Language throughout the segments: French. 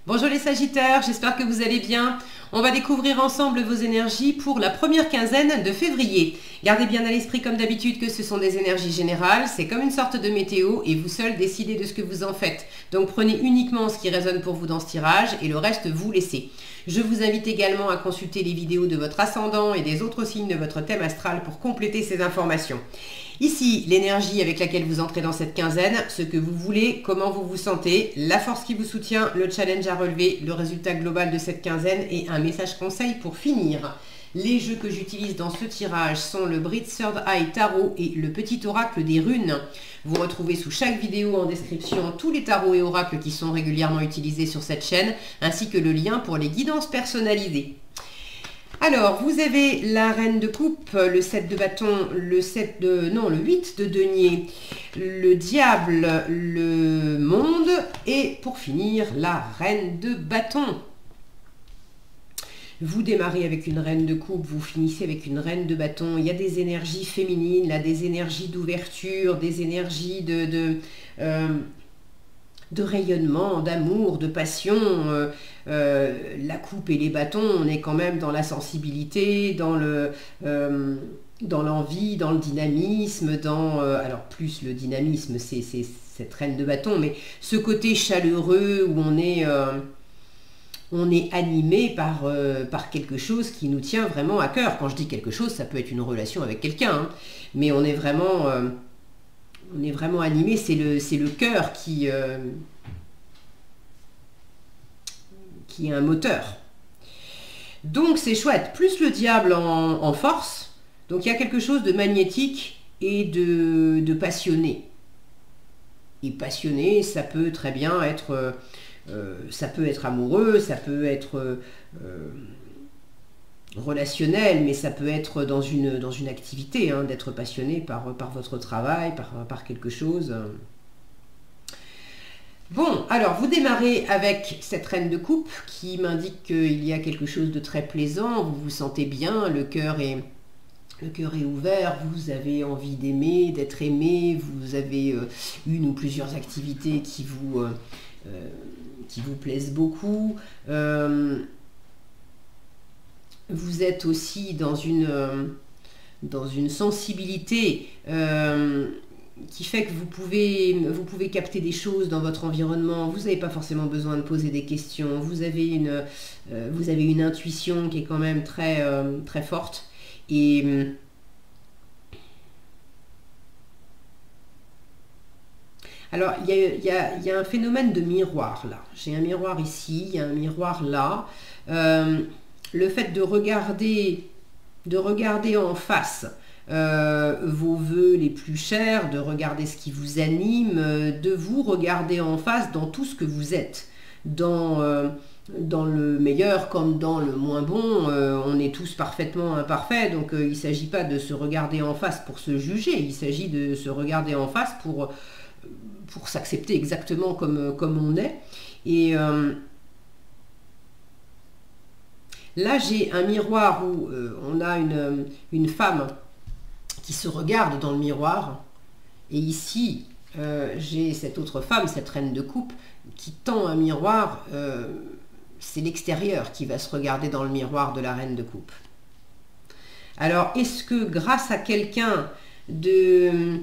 Bonjour les Sagittaires, j'espère que vous allez bien. On va découvrir ensemble vos énergies pour la première quinzaine de février. Gardez bien à l'esprit comme d'habitude que ce sont des énergies générales, c'est comme une sorte de météo et vous seuls décidez de ce que vous en faites. Donc prenez uniquement ce qui résonne pour vous dans ce tirage et le reste vous laissez. Je vous invite également à consulter les vidéos de votre ascendant et des autres signes de votre thème astral pour compléter ces informations. Ici, l'énergie avec laquelle vous entrez dans cette quinzaine, ce que vous voulez, comment vous vous sentez, la force qui vous soutient, le challenge à relever, le résultat global de cette quinzaine et un message conseil pour finir. Les jeux que j'utilise dans ce tirage sont le Brit Third Eye Tarot et le petit oracle des runes. Vous retrouvez sous chaque vidéo en description tous les tarots et oracles qui sont régulièrement utilisés sur cette chaîne, ainsi que le lien pour les guidances personnalisées. Alors, vous avez la reine de coupe, le 7 de bâton, le 8 de denier, le diable, le monde et pour finir, la reine de bâton. Vous démarrez avec une reine de coupe, vous finissez avec une reine de bâton. Il y a des énergies féminines, là, des énergies d'ouverture, des énergies de rayonnement, d'amour, de passion. La coupe et les bâtons, on est quand même dans la sensibilité, dans l'envie, dans le dynamisme, alors plus le dynamisme, c'est cette reine de bâton, mais ce côté chaleureux où on est animé par quelque chose qui nous tient vraiment à cœur. Quand je dis quelque chose, ça peut être une relation avec quelqu'un, hein, mais on est vraiment animé, c'est le cœur qui est un moteur. Donc c'est chouette. Plus le diable en force, donc il y a quelque chose de magnétique et de passionné. Et passionné, ça peut très bien être... ça peut être amoureux, ça peut être relationnel, mais ça peut être dans une activité, hein, d'être passionné par votre travail, par quelque chose. Bon, alors vous démarrez avec cette reine de coupe qui m'indique qu'il y a quelque chose de très plaisant, vous vous sentez bien, le cœur est ouvert, vous avez envie d'aimer, d'être aimé, vous avez une ou plusieurs activités qui vous plaisent beaucoup. Vous êtes aussi dans une sensibilité qui fait que vous pouvez capter des choses dans votre environnement. Vous n'avez pas forcément besoin de poser des questions. Vous avez une intuition qui est quand même très, très forte. Et alors, il y a un phénomène de miroir là. J'ai un miroir ici, il y a un miroir là. Le fait de regarder en face vos vœux les plus chers, de regarder ce qui vous anime, de vous regarder en face dans tout ce que vous êtes, dans le meilleur comme dans le moins bon. On est tous parfaitement imparfaits, donc il ne s'agit pas de se regarder en face pour se juger, il s'agit de se regarder en face pour s'accepter exactement comme on est. Et là, j'ai un miroir où on a une femme qui se regarde dans le miroir. Et ici, j'ai cette autre femme, cette reine de coupe, qui tend un miroir. C'est l'extérieur qui va se regarder dans le miroir de la reine de coupe. Alors, est-ce que grâce à quelqu'un de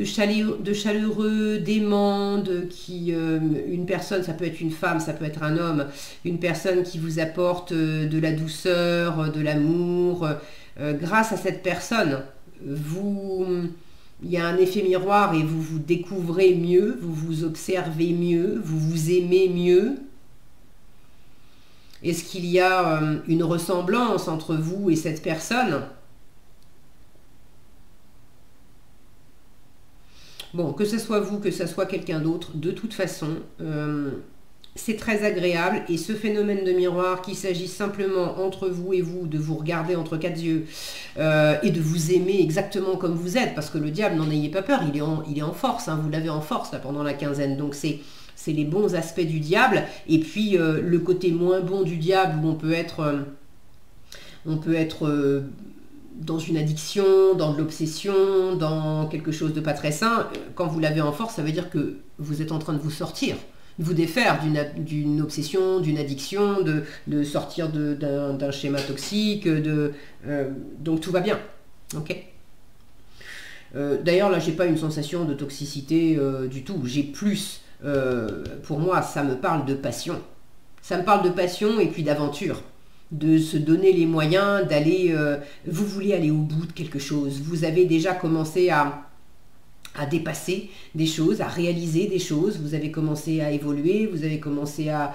chaleureux, d'aimant, une personne, ça peut être une femme, ça peut être un homme, une personne qui vous apporte de la douceur, de l'amour, grâce à cette personne, il y a un effet miroir et vous vous découvrez mieux, vous vous observez mieux, vous vous aimez mieux. Est-ce qu'il y a une ressemblance entre vous et cette personne ? Bon, que ce soit vous, que ce soit quelqu'un d'autre, de toute façon, c'est très agréable. Et ce phénomène de miroir, qu'il s'agisse simplement entre vous et vous, de vous regarder entre quatre yeux et de vous aimer exactement comme vous êtes, parce que le diable, n'en ayez pas peur, il est en force, hein, vous l'avez en force là, pendant la quinzaine. Donc c'est les bons aspects du diable. Et puis le côté moins bon du diable, où on peut être dans une addiction, dans de l'obsession, dans quelque chose de pas très sain. Quand vous l'avez en force, ça veut dire que vous êtes en train de vous sortir vous défaire d'une obsession, d'une addiction, de sortir d'un schéma toxique, donc tout va bien. Ok. D'ailleurs, là, j'ai pas une sensation de toxicité du tout. J'ai plus, pour moi, ça me parle de passion. Ça me parle de passion et puis d'aventure. De se donner les moyens d'aller... vous voulez aller au bout de quelque chose. Vous avez déjà commencé à dépasser des choses, à réaliser des choses. Vous avez commencé à évoluer. Vous avez commencé à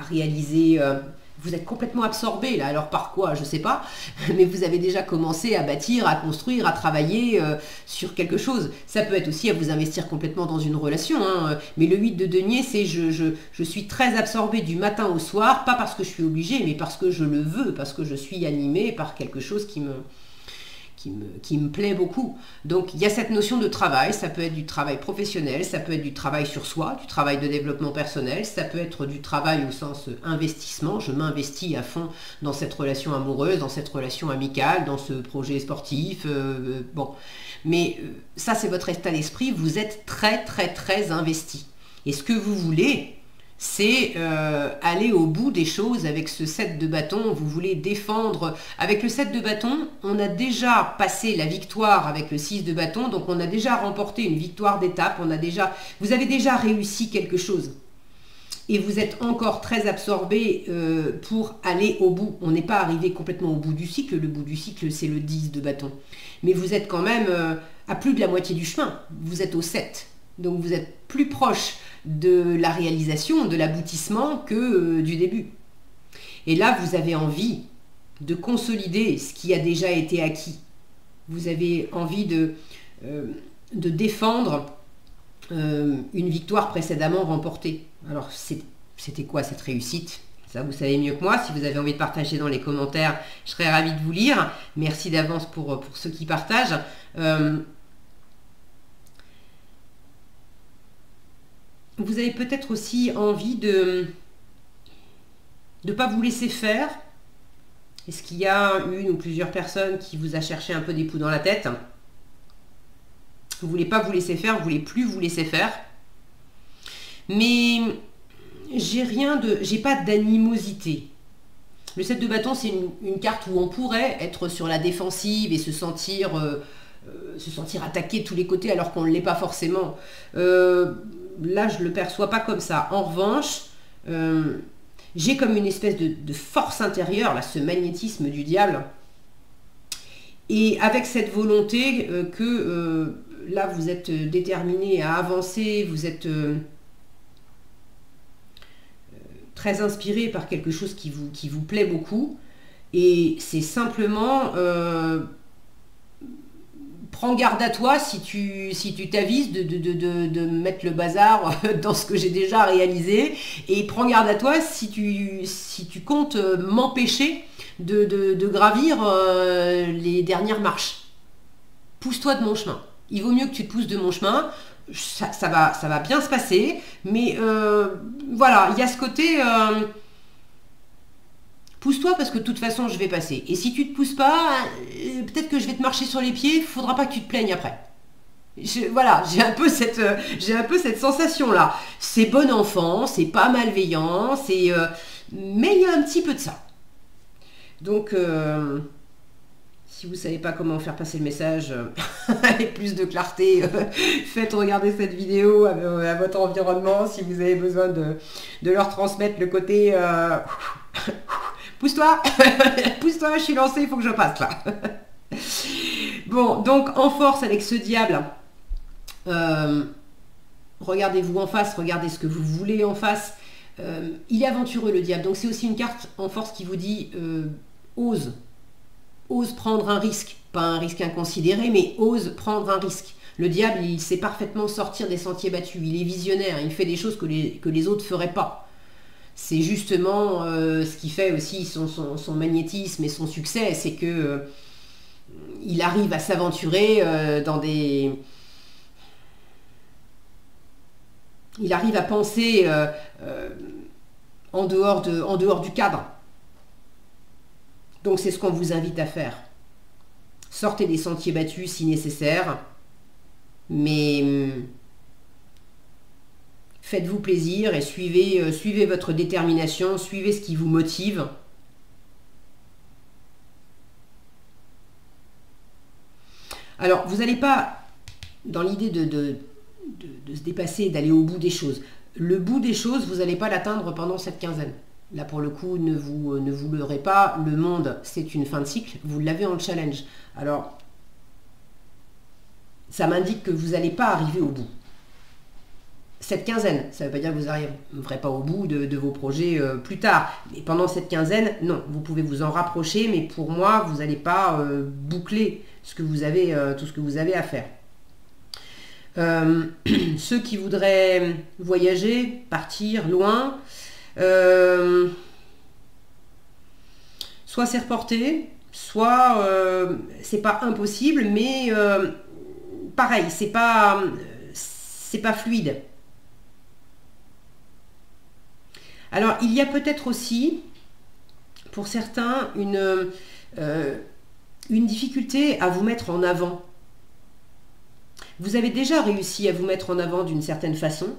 réaliser... vous êtes complètement absorbé là, alors par quoi, je ne sais pas, mais vous avez déjà commencé à bâtir, à construire, à travailler sur quelque chose. Ça peut être aussi à vous investir complètement dans une relation, hein. Mais le 8 de denier, c'est je suis très absorbé du matin au soir, pas parce que je suis obligée, mais parce que je le veux, parce que je suis animée par quelque chose qui me plaît beaucoup. Donc il y a cette notion de travail, ça peut être du travail professionnel, ça peut être du travail sur soi, du travail de développement personnel, ça peut être du travail au sens investissement, je m'investis à fond dans cette relation amoureuse, dans cette relation amicale, dans ce projet sportif, bon. Mais ça c'est votre état d'esprit, vous êtes très très très investi. Et ce que vous voulez, c'est aller au bout des choses avec ce 7 de bâton. Vous voulez défendre. Avec le 7 de bâton, on a déjà passé la victoire avec le 6 de bâton, donc on a déjà remporté une victoire d'étape, vous avez déjà réussi quelque chose. Et vous êtes encore très absorbé pour aller au bout. On n'est pas arrivé complètement au bout du cycle. Le bout du cycle, c'est le 10 de bâton. Mais vous êtes quand même à plus de la moitié du chemin. Vous êtes au 7. Donc vous êtes plus proche de la réalisation, de l'aboutissement que du début. Et là, vous avez envie de consolider ce qui a déjà été acquis. Vous avez envie de défendre une victoire précédemment remportée. Alors, c'était quoi cette réussite? Ça, vous savez mieux que moi. Si vous avez envie de partager dans les commentaires, je serais ravie de vous lire. Merci d'avance pour ceux qui partagent. Vous avez peut-être aussi envie de ne pas vous laisser faire. Est-ce qu'il y a une ou plusieurs personnes qui vous a cherché un peu des poux dans la tête? Vous ne voulez pas vous laisser faire, vous ne voulez plus vous laisser faire. Mais j'ai pas d'animosité. Le 7 de bâton, c'est une carte où on pourrait être sur la défensive et se sentir attaqué de tous les côtés alors qu'on ne l'est pas forcément. Là, je ne le perçois pas comme ça. En revanche, j'ai comme une espèce de force intérieure, là, ce magnétisme du diable. Et avec cette volonté que là, vous êtes déterminé à avancer, vous êtes très inspiré par quelque chose qui vous plaît beaucoup. Et c'est simplement... prends garde à toi si tu t'avises de mettre le bazar dans ce que j'ai déjà réalisé, et prends garde à toi si tu comptes m'empêcher de gravir les dernières marches. Pousse-toi de mon chemin. Il vaut mieux que tu te pousses de mon chemin. Ça va bien se passer, mais voilà, il y a ce côté... pousse-toi parce que de toute façon je vais passer. Et si tu te pousses pas, peut-être que je vais te marcher sur les pieds, il ne faudra pas que tu te plaignes après. Voilà, j'ai un peu cette sensation-là. C'est bon enfant, c'est pas malveillant, mais il y a un petit peu de ça. Donc, si vous ne savez pas comment faire passer le message avec plus de clarté, faites regarder cette vidéo à votre environnement si vous avez besoin de leur transmettre le côté... pousse-toi, pousse-toi, je suis lancée, il faut que je passe là. Bon, donc en force avec ce diable, regardez-vous en face, regardez ce que vous voulez en face. Il est aventureux le diable, donc c'est aussi une carte en force qui vous dit ose prendre un risque, pas un risque inconsidéré, mais ose prendre un risque. Le diable, il sait parfaitement sortir des sentiers battus, il est visionnaire, il fait des choses que les autres ne feraient pas. C'est justement ce qui fait aussi son magnétisme et son succès, c'est que il arrive à s'aventurer dans des... Il arrive à penser en dehors du cadre. Donc c'est ce qu'on vous invite à faire. Sortez des sentiers battus si nécessaire, mais Faites-vous plaisir et suivez votre détermination, suivez ce qui vous motive. Alors, vous n'allez pas, dans l'idée de se dépasser, d'aller au bout des choses. Le bout des choses, vous n'allez pas l'atteindre pendant cette quinzaine. Là, pour le coup, ne vous leurrez pas. Le monde, c'est une fin de cycle. Vous l'avez en challenge. Alors, ça m'indique que vous n'allez pas arriver au bout. Cette quinzaine, ça ne veut pas dire que vous n'arriverez pas au bout de vos projets plus tard. Mais pendant cette quinzaine, non, vous pouvez vous en rapprocher, mais pour moi, vous n'allez pas boucler tout ce que vous avez à faire. Ceux qui voudraient voyager, partir loin, soit c'est reporté, soit c'est pas impossible, mais pareil, c'est pas fluide. Alors, il y a peut-être aussi, pour certains, une difficulté à vous mettre en avant. Vous avez déjà réussi à vous mettre en avant d'une certaine façon,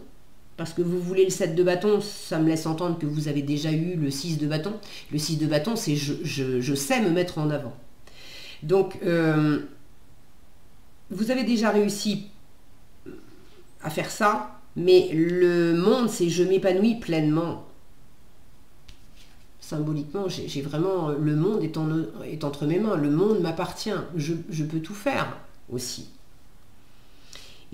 parce que vous voulez le 7 de bâton, ça me laisse entendre que vous avez déjà eu le 6 de bâton. Le 6 de bâton, c'est je sais me mettre en avant. Donc, vous avez déjà réussi à faire ça, mais le monde, c'est je m'épanouis pleinement. Symboliquement, j'ai vraiment, le monde est entre mes mains, le monde m'appartient, je peux tout faire aussi.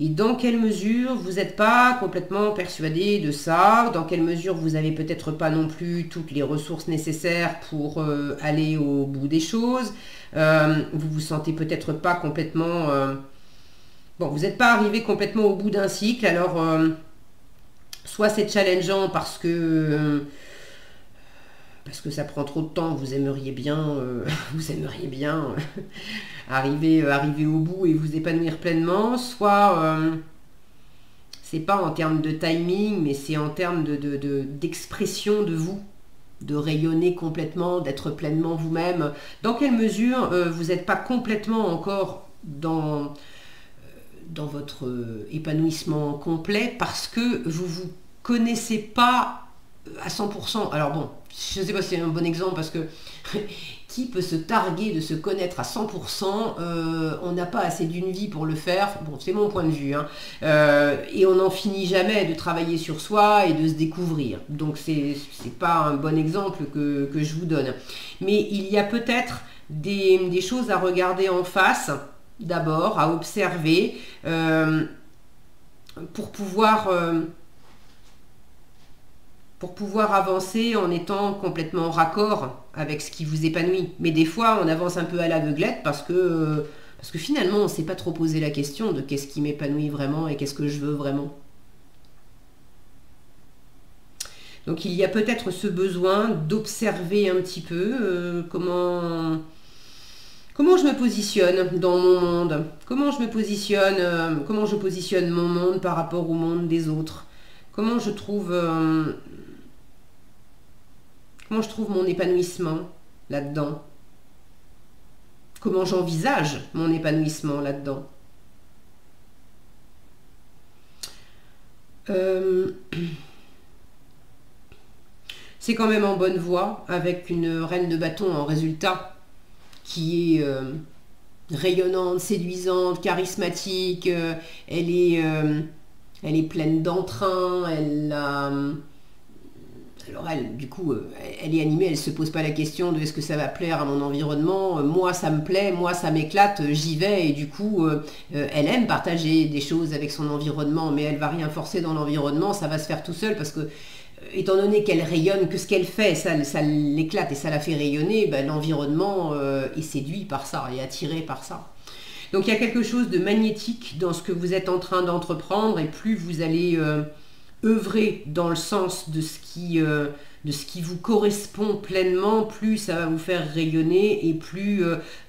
Et dans quelle mesure vous n'êtes pas complètement persuadé de ça, dans quelle mesure vous n'avez peut-être pas non plus toutes les ressources nécessaires pour aller au bout des choses, vous vous sentez peut-être pas complètement... bon, vous n'êtes pas arrivé complètement au bout d'un cycle, alors soit c'est challengeant parce que ça prend trop de temps, vous aimeriez bien, arriver au bout et vous épanouir pleinement, soit c'est pas en termes de timing, mais c'est en termes d'expression de vous, de rayonner complètement, d'être pleinement vous-même. Dans quelle mesure vous n'êtes pas complètement encore dans votre épanouissement complet parce que vous vous connaissez pas à 100%. Alors bon, je ne sais pas si c'est un bon exemple parce que qui peut se targuer de se connaître à 100%, on n'a pas assez d'une vie pour le faire, bon c'est mon point de vue, hein. Et on n'en finit jamais de travailler sur soi et de se découvrir. Donc c'est pas un bon exemple que je vous donne. Mais il y a peut-être des choses à regarder en face, d'abord, à observer, pour pouvoir avancer en étant complètement raccord avec ce qui vous épanouit. Mais des fois, on avance un peu à l'aveuglette parce que finalement, on ne s'est pas trop posé la question de qu'est-ce qui m'épanouit vraiment et qu'est-ce que je veux vraiment. Donc, il y a peut-être ce besoin d'observer un petit peu comment je me positionne dans mon monde, comment je positionne mon monde par rapport au monde des autres, comment je trouve mon épanouissement là-dedans? Comment j'envisage mon épanouissement là-dedans? C'est quand même en bonne voie avec une reine de bâton en résultat qui est rayonnante, séduisante, charismatique, elle est pleine d'entrain, alors elle, du coup, elle est animée, elle ne se pose pas la question de est-ce que ça va plaire à mon environnement, moi ça me plaît, moi ça m'éclate, j'y vais, et du coup, elle aime partager des choses avec son environnement, mais elle ne va rien forcer dans l'environnement, ça va se faire tout seul, parce que, étant donné qu'elle rayonne, que ce qu'elle fait, ça l'éclate et ça la fait rayonner, ben, l'environnement est séduit par ça, est attiré par ça. Donc il y a quelque chose de magnétique dans ce que vous êtes en train d'entreprendre, et plus vous allez œuvrer dans le sens de ce qui vous correspond pleinement, plus ça va vous faire rayonner et plus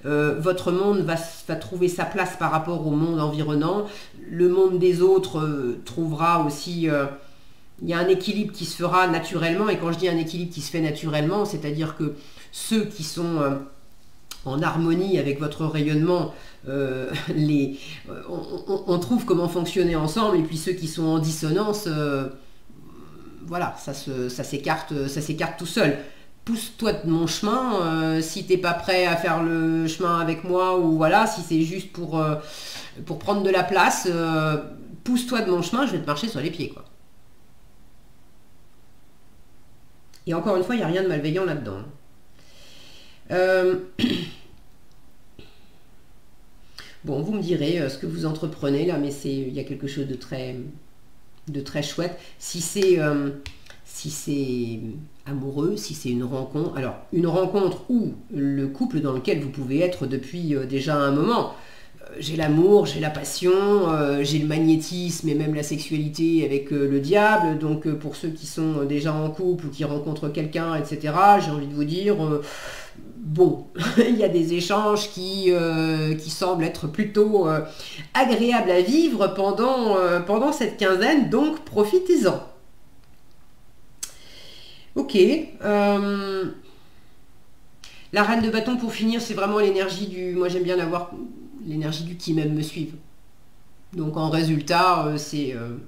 votre monde va trouver sa place par rapport au monde environnant. Le monde des autres trouvera aussi... il y a un équilibre qui se fera naturellement, et quand je dis un équilibre qui se fait naturellement, c'est-à-dire que ceux qui sont en harmonie avec votre rayonnement, on trouve comment fonctionner ensemble, et puis ceux qui sont en dissonance, voilà, ça s'écarte tout seul. Pousse-toi de mon chemin, si t'es pas prêt à faire le chemin avec moi, ou voilà, si c'est juste pour prendre de la place, pousse-toi de mon chemin, je vais te marcher sur les pieds, quoi. Et encore une fois, il n'y a rien de malveillant là-dedans. Bon, vous me direz ce que vous entreprenez là, mais il y a quelque chose de très chouette. Si c'est amoureux, si c'est une rencontre, alors une rencontre ou le couple dans lequel vous pouvez être depuis déjà un moment. J'ai l'amour, j'ai la passion, j'ai le magnétisme et même la sexualité avec le diable. Donc pour ceux qui sont déjà en couple ou qui rencontrent quelqu'un, etc., j'ai envie de vous dire, bon, il y a des échanges qui semblent être plutôt agréables à vivre pendant cette quinzaine, donc profitez-en. Ok. La reine de bâton pour finir, c'est vraiment l'énergie du... Moi j'aime bien avoir l'énergie du qui m'aime me suivre. Donc en résultat,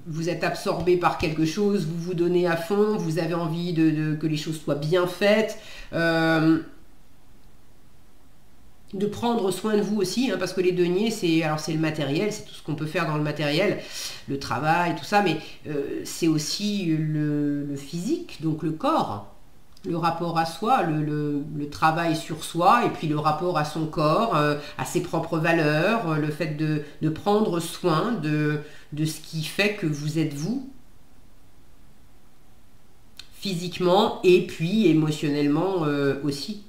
vous êtes absorbé par quelque chose, vous vous donnez à fond, vous avez envie que les choses soient bien faites. De prendre soin de vous aussi, hein, parce que les deniers, c'est le matériel, c'est tout ce qu'on peut faire dans le matériel, le travail, tout ça, mais c'est aussi le physique, donc le corps, le rapport à soi, le travail sur soi, et puis le rapport à son corps, à ses propres valeurs, le fait de prendre soin de ce qui fait que vous êtes vous, physiquement et puis émotionnellement aussi.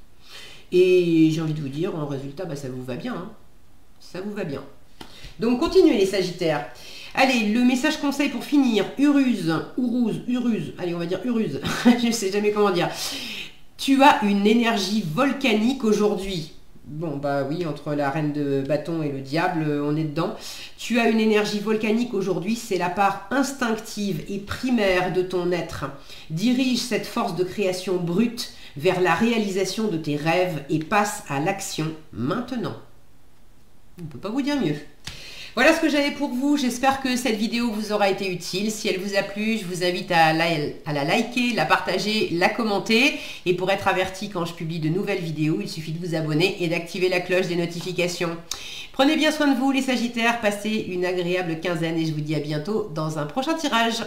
Et j'ai envie de vous dire, en résultat, ça vous va bien. Hein. Ça vous va bien. Donc, continuez les Sagittaires. Allez, le message conseil pour finir. Uruse. Allez, on va dire Uruse. Je ne sais jamais comment dire. Tu as une énergie volcanique aujourd'hui. Bon, bah oui, entre la reine de bâton et le diable, on est dedans. Tu as une énergie volcanique aujourd'hui, c'est la part instinctive et primaire de ton être. Dirige cette force de création brute vers la réalisation de tes rêves et passe à l'action maintenant. On ne peut pas vous dire mieux. Voilà ce que j'avais pour vous. J'espère que cette vidéo vous aura été utile. Si elle vous a plu, je vous invite à la liker, la partager, la commenter. Et pour être averti quand je publie de nouvelles vidéos, il suffit de vous abonner et d'activer la cloche des notifications. Prenez bien soin de vous les Sagittaires, passez une agréable quinzaine et je vous dis à bientôt dans un prochain tirage.